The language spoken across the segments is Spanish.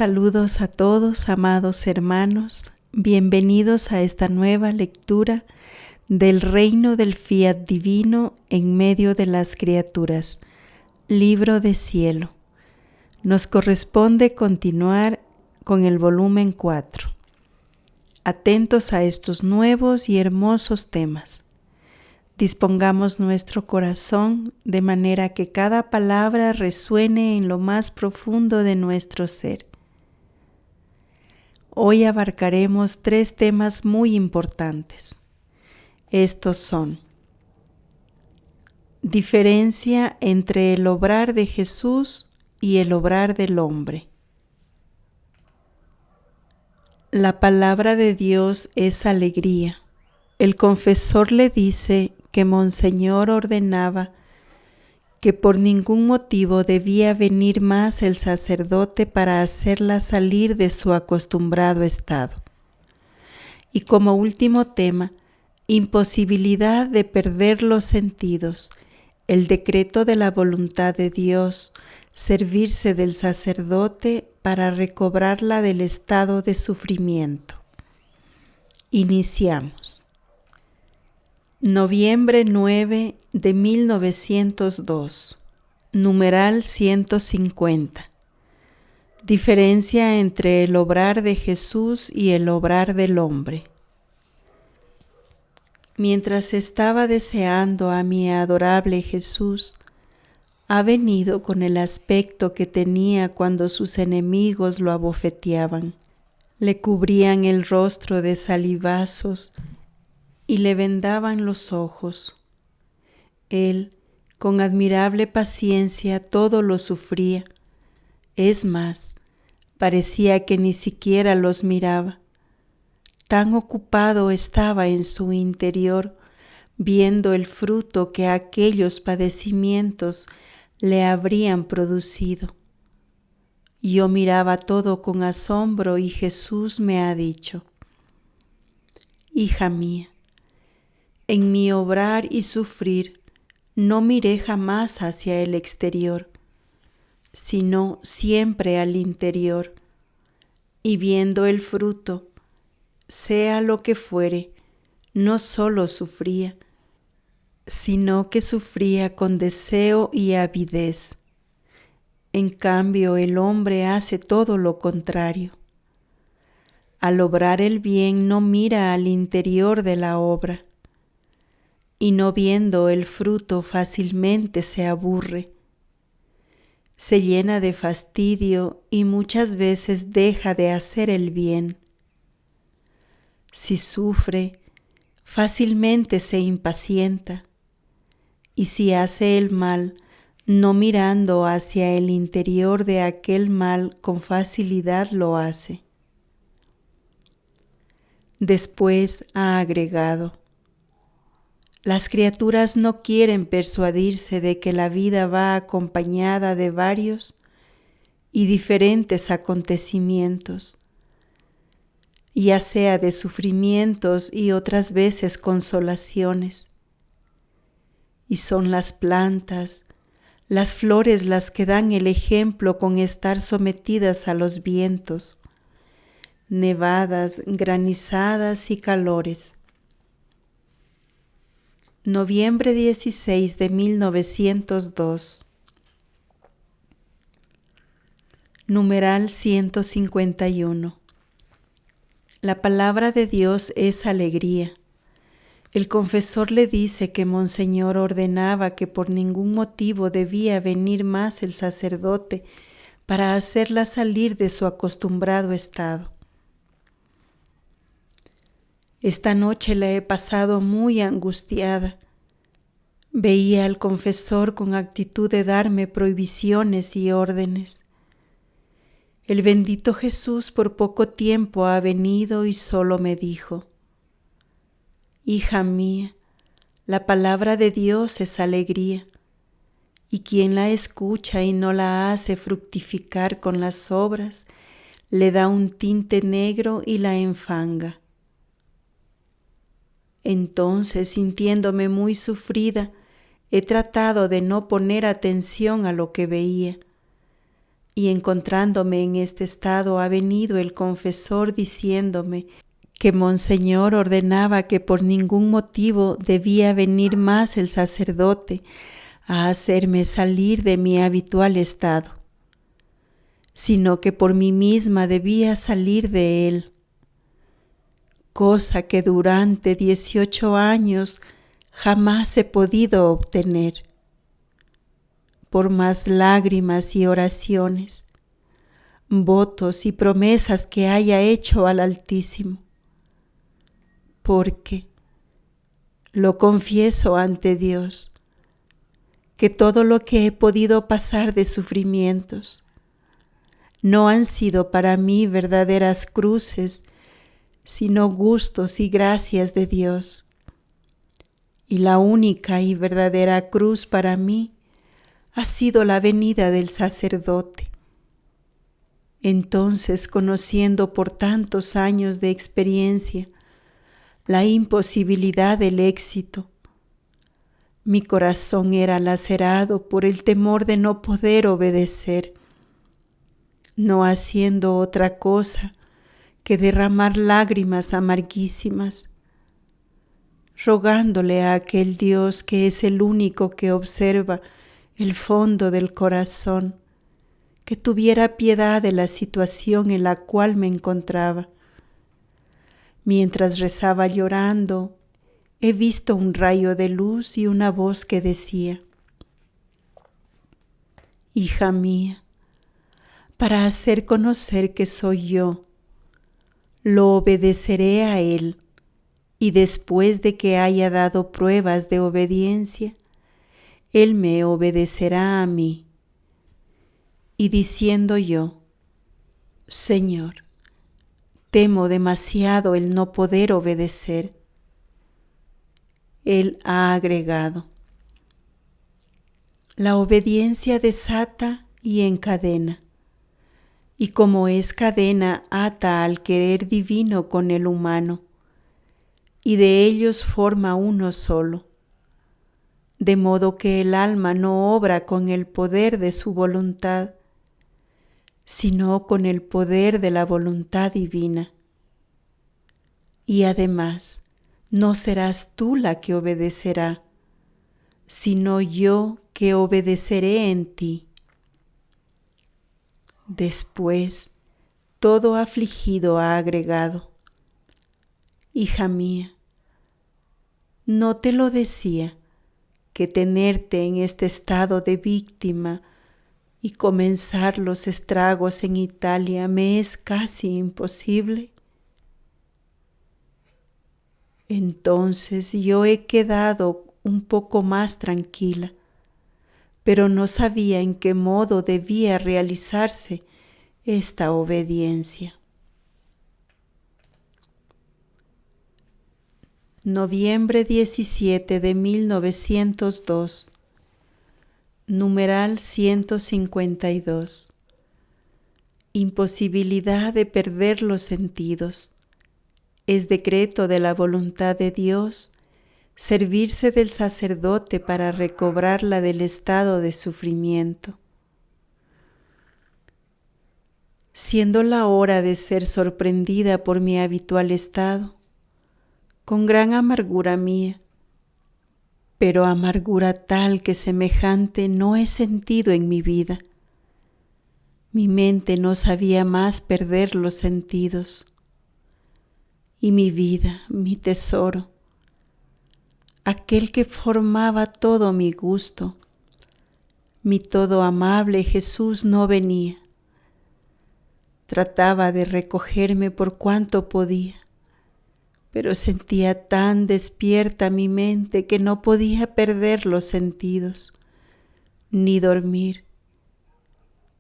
Saludos a todos, amados hermanos. Bienvenidos a esta nueva lectura del reino del fiat divino en medio de las criaturas. Libro de cielo. Nos corresponde continuar con el volumen 4. Atentos a estos nuevos y hermosos temas. Dispongamos nuestro corazón de manera que cada palabra resuene en lo más profundo de nuestro ser. Hoy abarcaremos 3 temas muy importantes. Estos son: diferencia entre el obrar de Jesús y el obrar del hombre. La palabra de Dios es alegría. El confesor le dice que Monseñor ordenaba que por ningún motivo debía venir más el sacerdote para hacerla salir de su acostumbrado estado. Y como último tema, imposibilidad de perder los sentidos, el decreto de la voluntad de Dios, servirse del sacerdote para recobrarla del estado de sufrimiento. Iniciamos. Noviembre 9 de 1902, numeral 150. Diferencia entre el obrar de Jesús y el obrar del hombre. Mientras estaba deseando a mi adorable Jesús, ha venido con el aspecto que tenía cuando sus enemigos lo abofeteaban, le cubrían el rostro de salivazos y le vendaban los ojos. Él, con admirable paciencia, todo lo sufría. Es más, parecía que ni siquiera los miraba. Tan ocupado estaba en su interior, viendo el fruto que aquellos padecimientos le habrían producido. Yo miraba todo con asombro y Jesús me ha dicho: Hija mía, en mi obrar y sufrir no miré jamás hacia el exterior, sino siempre al interior, y viendo el fruto, sea lo que fuere, no solo sufría, sino que sufría con deseo y avidez. En cambio, el hombre hace todo lo contrario. Al obrar el bien no mira al interior de la obra, y no viendo el fruto fácilmente se aburre. Se llena de fastidio y muchas veces deja de hacer el bien. Si sufre, fácilmente se impacienta, y si hace el mal, no mirando hacia el interior de aquel mal, con facilidad lo hace. Después ha agregado: las criaturas no quieren persuadirse de que la vida va acompañada de varios y diferentes acontecimientos, ya sea de sufrimientos y otras veces consolaciones. Y son las plantas, las flores las que dan el ejemplo con estar sometidas a los vientos, nevadas, granizadas y calores. Noviembre 16 de 1902. Numeral 151. La palabra de Dios es alegría. El confesor le dice que Monseñor ordenaba que por ningún motivo debía venir más el sacerdote para hacerla salir de su acostumbrado estado. Esta noche la he pasado muy angustiada. Veía al confesor con actitud de darme prohibiciones y órdenes. El bendito Jesús por poco tiempo ha venido y solo me dijo: Hija mía, la palabra de Dios es alegría, y quien la escucha y no la hace fructificar con las obras, le da un tinte negro y la enfanga. Entonces, sintiéndome muy sufrida, he tratado de no poner atención a lo que veía, Y encontrándome en este estado ha venido el confesor diciéndome que Monseñor ordenaba que por ningún motivo debía venir más el sacerdote a hacerme salir de mi habitual estado, sino que por mí misma debía salir de él, cosa que durante 18 años jamás he podido obtener, por más lágrimas y oraciones, votos y promesas que haya hecho al Altísimo, porque, lo confieso ante Dios, que todo lo que he podido pasar de sufrimientos no han sido para mí verdaderas cruces, sino gustos y gracias de Dios. Y la única y verdadera cruz para mí ha sido la venida del sacerdote. Entonces, conociendo por tantos años de experiencia la imposibilidad del éxito, mi corazón era lacerado por el temor de no poder obedecer, no haciendo otra cosa que derramar lágrimas amarguísimas, rogándole a aquel Dios que es el único que observa el fondo del corazón, que tuviera piedad de la situación en la cual me encontraba. Mientras rezaba llorando, he visto un rayo de luz y una voz que decía: Hija mía, para hacer conocer que soy yo, lo obedeceré a Él, y después de que haya dado pruebas de obediencia, Él me obedecerá a mí. Y diciendo yo: Señor, temo demasiado el no poder obedecer, Él ha agregado: la obediencia desata y encadena, y como es cadena, ata al querer divino con el humano, y de ellos forma uno solo, de modo que el alma no obra con el poder de su voluntad, sino con el poder de la voluntad divina. Y además, no serás tú la que obedecerá, sino yo que obedeceré en ti. Después, todo afligido ha agregado: Hija mía, no te lo decía, que tenerte en este estado de víctima y comenzar los estragos en Italia me es casi imposible. Entonces yo he quedado un poco más tranquila, pero no sabía en qué modo debía realizarse esta obediencia. Noviembre 17 de 1902, numeral 152. Imposibilidad de perder los sentidos. Es decreto de la voluntad de Dios servirse del sacerdote para recobrarla del estado de sufrimiento. Siendo la hora de ser sorprendida por mi habitual estado, con gran amargura mía, pero amargura tal que semejante no he sentido en mi vida. Mi mente no sabía más perder los sentidos, y mi vida, mi tesoro, aquel que formaba todo mi gusto, mi todo amable Jesús no venía. Trataba de recogerme por cuanto podía, pero sentía tan despierta mi mente que no podía perder los sentidos, ni dormir.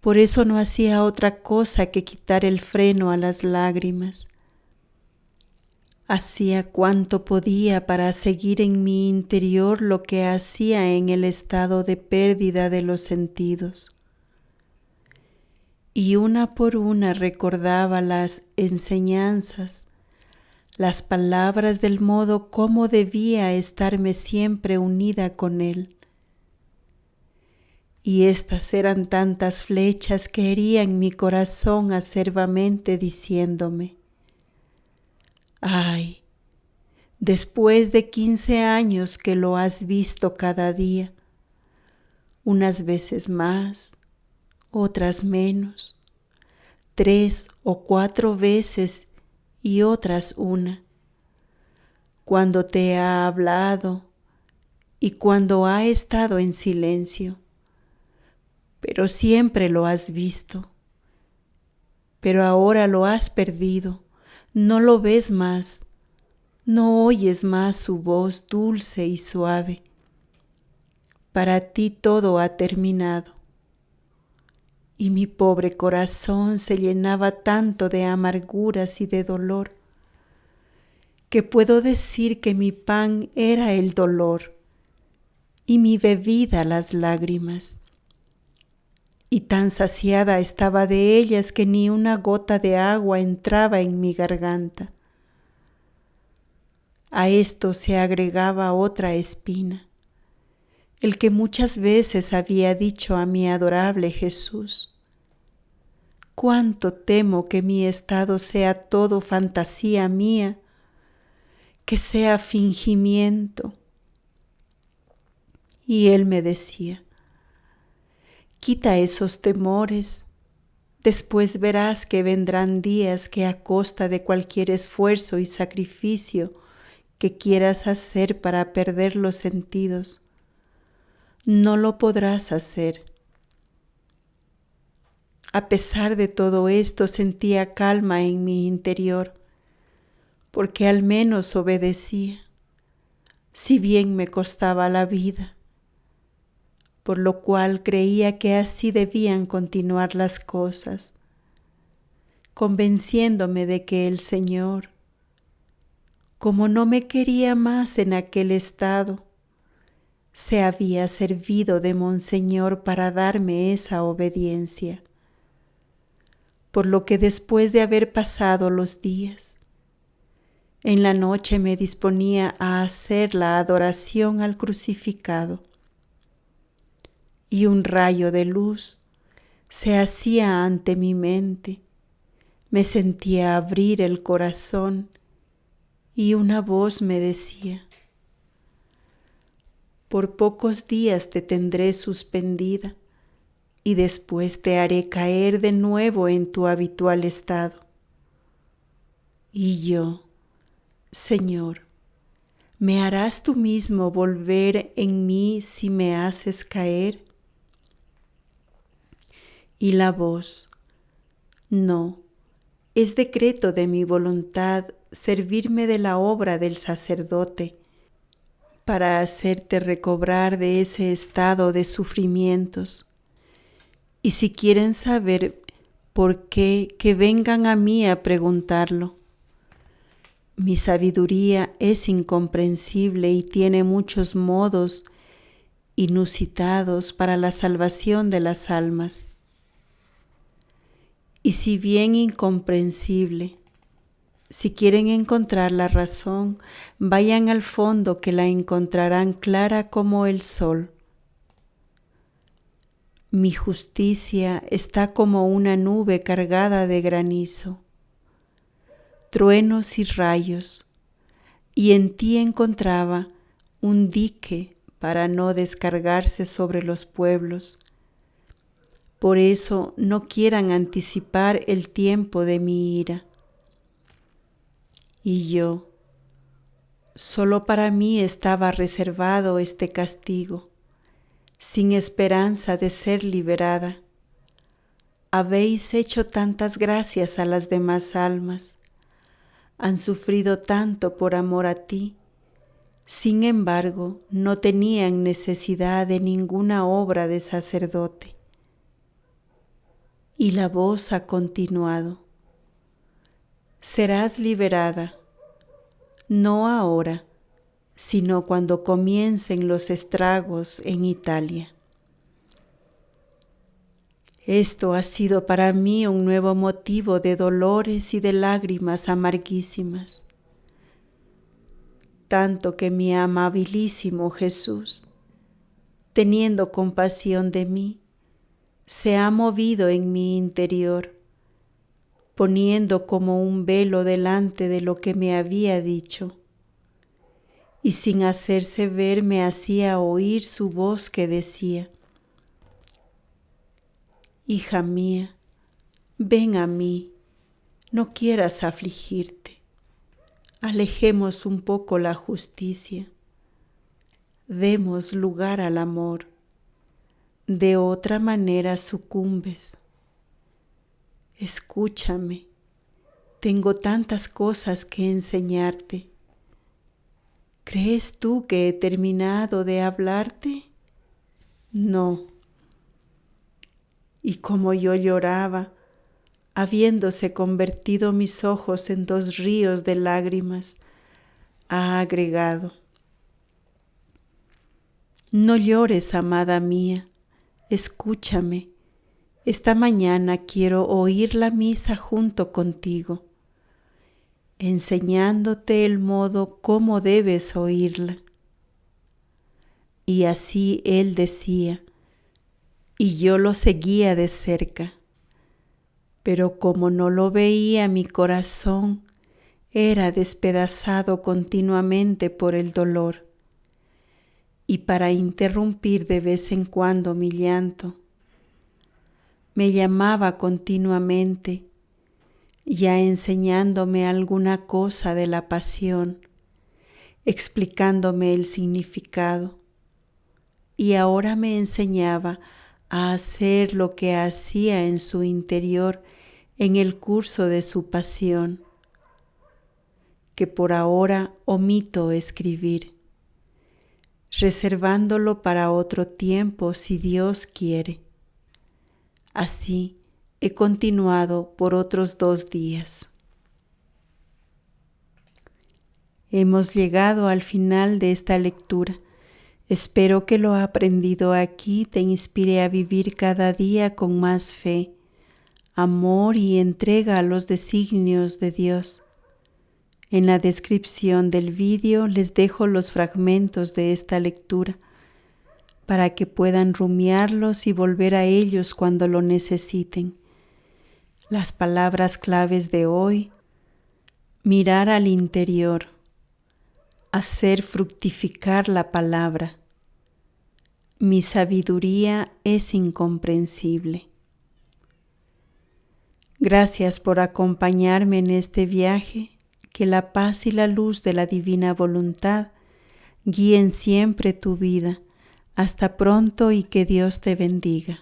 Por eso no hacía otra cosa que quitar el freno a las lágrimas. Hacía cuanto podía para seguir en mi interior lo que hacía en el estado de pérdida de los sentidos. Y una por una recordaba las enseñanzas, las palabras del modo como debía estarme siempre unida con Él. y estas eran tantas flechas que herían mi corazón acerbamente diciéndome: ay, después de 15 años que lo has visto cada día, unas veces más, otras menos, 3 o 4 veces y otras una, cuando te ha hablado y cuando ha estado en silencio, pero siempre lo has visto. Pero ahora lo has perdido, no lo ves más, no oyes más su voz dulce y suave. Para ti todo ha terminado. Y mi pobre corazón se llenaba tanto de amarguras y de dolor, que puedo decir que mi pan era el dolor y mi bebida las lágrimas. Y tan saciada estaba de ellas que ni una gota de agua entraba en mi garganta. A esto se agregaba otra espina, el que muchas veces había dicho a mi adorable Jesús: cuánto temo que mi estado sea todo fantasía mía, que sea fingimiento. Y él me decía: quita esos temores, después verás que vendrán días que a costa de cualquier esfuerzo y sacrificio que quieras hacer para perder los sentidos, no lo podrás hacer. A pesar de todo esto, sentía calma en mi interior, porque al menos obedecía, si bien me costaba la vida, por lo cual creía que así debían continuar las cosas, convenciéndome de que el Señor, como no me quería más en aquel estado, se había servido de Monseñor para darme esa obediencia. Por lo que después de haber pasado los días, en la noche me disponía a hacer la adoración al crucificado, y un rayo de luz se hacía ante mi mente, me sentía abrir el corazón y una voz me decía: por pocos días te tendré suspendida y después te haré caer de nuevo en tu habitual estado. Y yo: Señor, ¿me harás tú mismo volver en mí si me haces caer? Y la voz: no, es decreto de mi voluntad servirme de la obra del sacerdote para hacerte recobrar de ese estado de sufrimientos. Y si quieren saber por qué, que vengan a mí a preguntarlo. Mi sabiduría es incomprensible y tiene muchos modos inusitados para la salvación de las almas. Y si bien incomprensible, si quieren encontrar la razón, vayan al fondo que la encontrarán clara como el sol. Mi justicia está como una nube cargada de granizo, truenos y rayos, y en ti encontraba un dique para no descargarse sobre los pueblos. Por eso no quieran anticipar el tiempo de mi ira. Y yo, solo para mí estaba reservado este castigo, sin esperanza de ser liberada. Habéis hecho tantas gracias a las demás almas, han sufrido tanto por amor a ti, sin embargo no tenían necesidad de ninguna obra de sacerdote. Y la voz ha continuado: serás liberada, no ahora, sino cuando comiencen los estragos en Italia. Esto ha sido para mí un nuevo motivo de dolores y de lágrimas amarguísimas, tanto que mi amabilísimo Jesús, teniendo compasión de mí, se ha movido en mi interior, poniendo como un velo delante de lo que me había dicho, y sin hacerse ver me hacía oír su voz que decía: Hija mía, ven a mí, no quieras afligirte, alejemos un poco la justicia, demos lugar al amor, de otra manera sucumbes. Escúchame, tengo tantas cosas que enseñarte. ¿Crees tú que he terminado de hablarte? No. Y como yo lloraba, habiéndose convertido mis ojos en 2 ríos de lágrimas, ha agregado: No llores, amada mía, escúchame. Esta mañana quiero oír la misa junto contigo, enseñándote el modo cómo debes oírla. Y así él decía, y yo lo seguía de cerca, pero como no lo veía, mi corazón era despedazado continuamente por el dolor, y para interrumpir de vez en cuando mi llanto, me llamaba continuamente, ya enseñándome alguna cosa de la pasión, explicándome el significado, y ahora me enseñaba a hacer lo que hacía en su interior en el curso de su pasión, que por ahora omito escribir, reservándolo para otro tiempo si Dios quiere. Así he continuado por otros 2 días. Hemos llegado al final de esta lectura. Espero que lo aprendido aquí te inspire a vivir cada día con más fe, amor y entrega a los designios de Dios. En la descripción del vídeo les dejo los fragmentos de esta lectura para que puedan rumiarlos y volver a ellos cuando lo necesiten. Las palabras claves de hoy: mirar al interior, hacer fructificar la palabra. Mi sabiduría es incomprensible. Gracias por acompañarme en este viaje. Que la paz y la luz de la divina voluntad guíen siempre tu vida. Hasta pronto y que Dios te bendiga.